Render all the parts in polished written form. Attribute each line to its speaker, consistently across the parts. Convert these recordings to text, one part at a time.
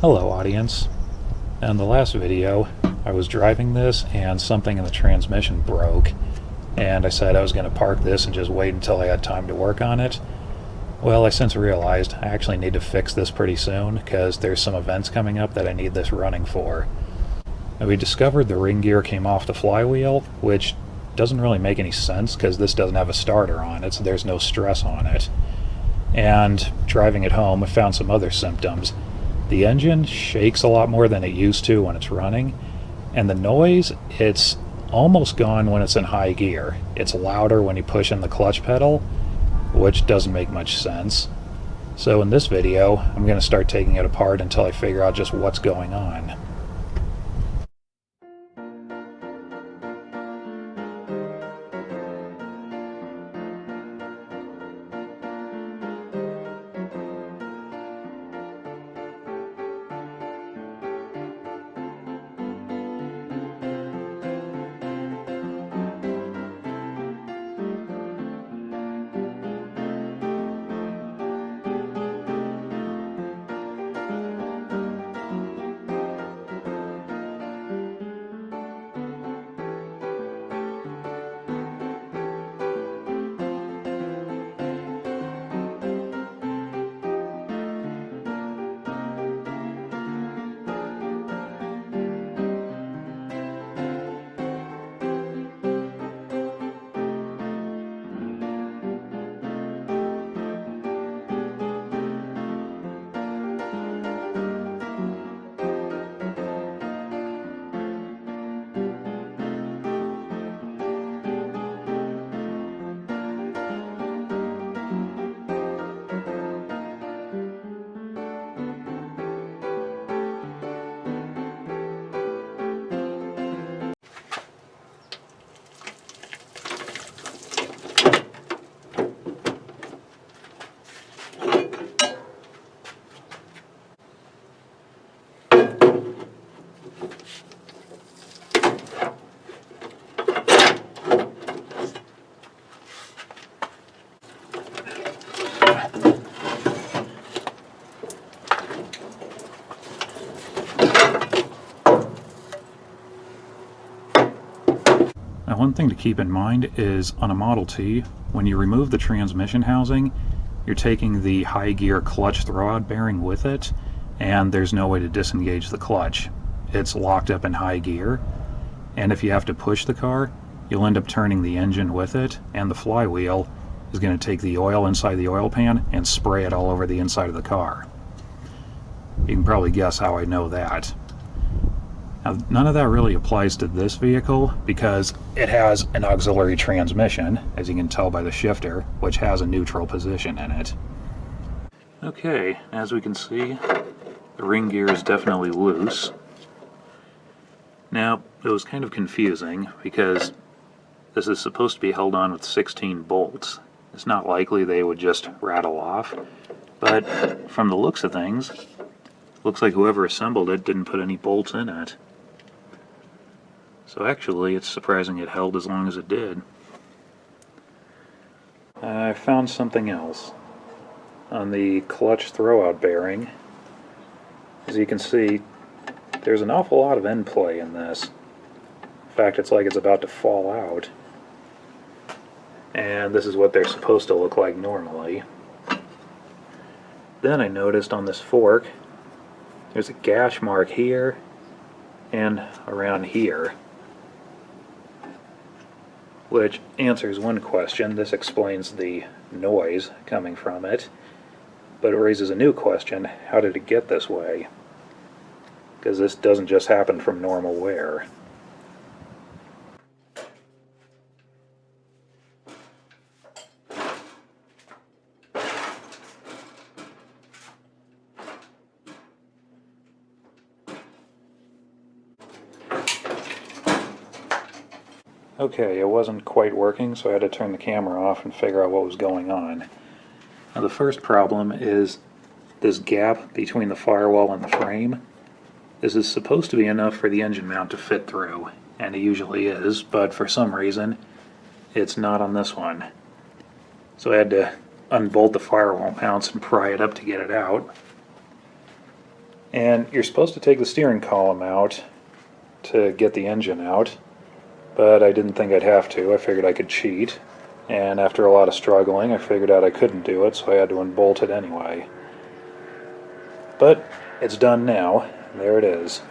Speaker 1: Hello audience. In the last video I was driving this and something in the transmission broke, and I said I was going to park this and just wait until I had time to work on it. Well, I since realized I actually need to fix this pretty soon because there's some events coming up that I need this running for. And we discovered the ring gear came off the flywheel, which doesn't really make any sense because this doesn't have a starter on it, so there's no stress on it. And driving it home I found some other symptoms. The engine shakes a lot more than it used to when it's running, and the noise, it's almost gone when it's in high gear. It's louder when you push in the clutch pedal, which doesn't make much sense. So in this video, I'm going to start taking it apart until I figure out just what's going on. Now, one thing to keep in mind is on a Model T, when you remove the transmission housing, you're taking the high gear clutch throwout bearing with it, and there's no way to disengage the clutch. It's locked up in high gear, and if you have to push the car, you'll end up turning the engine with it, and the flywheel is going to take the oil inside the oil pan and spray it all over the inside of the car. You can probably guess how I know that. Now, none of that really applies to this vehicle because it has an auxiliary transmission, as you can tell by the shifter, which has a neutral position in it. Okay, as we can see, the ring gear is definitely loose. Now, it was kind of confusing because this is supposed to be held on with 16 bolts. It's not likely they would just rattle off, but from the looks of things, looks like whoever assembled it didn't put any bolts in it. So actually, it's surprising it held as long as it did. I found something else. On the clutch throwout bearing, as you can see, there's an awful lot of end play in this. In fact, it's like it's about to fall out. And this is what they're supposed to look like normally. Then I noticed on this fork, there's a gash mark here and around here, which answers one question. This explains the noise coming from it, but it raises a new question: how did it get this way? Because this doesn't just happen from normal wear. Okay, it wasn't quite working, so I had to turn the camera off and figure out what was going on. Now, the first problem is this gap between the firewall and the frame. This is supposed to be enough for the engine mount to fit through, and it usually is, but for some reason it's not on this one. So I had to unbolt the firewall mounts and pry it up to get it out. And you're supposed to take the steering column out to get the engine out, but I didn't think I'd have to. I figured I could cheat, and after a lot of struggling I figured out I couldn't do it, so I had to unbolt it anyway. But it's done now. There it is.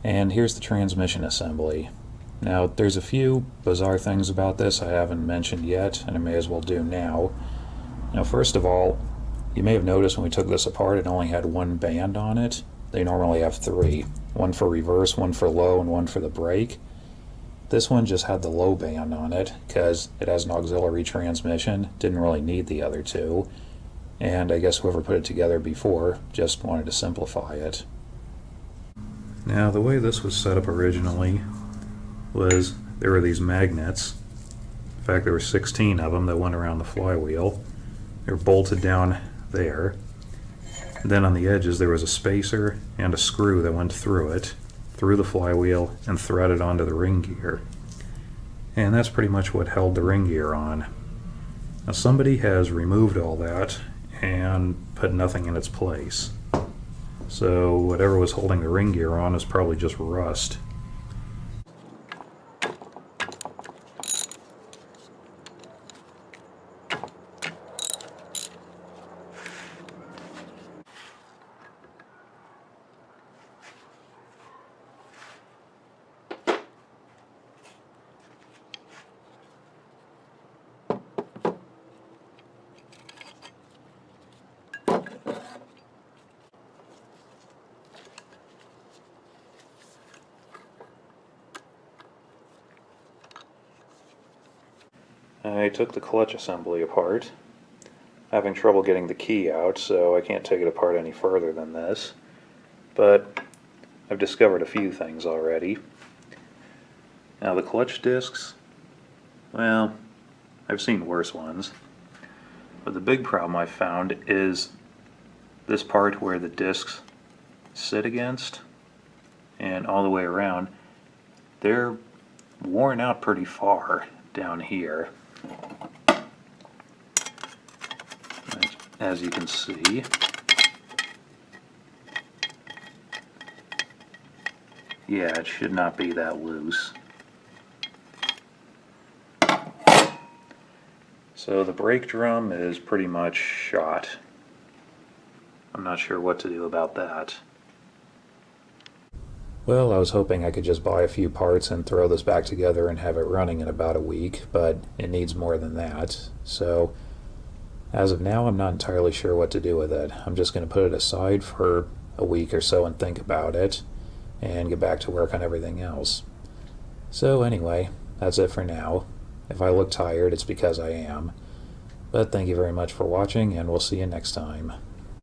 Speaker 1: And here's the transmission assembly. Now, there's a few bizarre things about this I haven't mentioned yet, and I may as well do now. Now, first of all, you may have noticed when we took this apart it only had one band on it. They normally have three. One for reverse, one for low, and one for the brake. This one just had the low band on it because it has an auxiliary transmission, didn't really need the other two, and I guess whoever put it together before just wanted to simplify it. Now, the way this was set up originally was there were these magnets. In fact, there were 16 of them that went around the flywheel. They were bolted down there. And then on the edges there was a spacer and a screw that went through it, through the flywheel, and threaded onto the ring gear. And that's pretty much what held the ring gear on. Now, somebody has removed all that and put nothing in its place. So whatever was holding the ring gear on is probably just rust. I took the clutch assembly apart, having trouble getting the key out, so I can't take it apart any further than this. But I've discovered a few things already. Now, the clutch discs, well, I've seen worse ones. But the big problem I've found is this part where the discs sit against and all the way around. They're worn out pretty far down here, as you can see. Yeah, it should not be that loose. So the brake drum is pretty much shot. I'm not sure what to do about that. Well, I was hoping I could just buy a few parts and throw this back together and have it running in about a week, but it needs more than that. So, as of now, I'm not entirely sure what to do with it. I'm just going to put it aside for a week or so and think about it, and get back to work on everything else. So anyway, that's it for now. If I look tired, it's because I am. But thank you very much for watching, and we'll see you next time.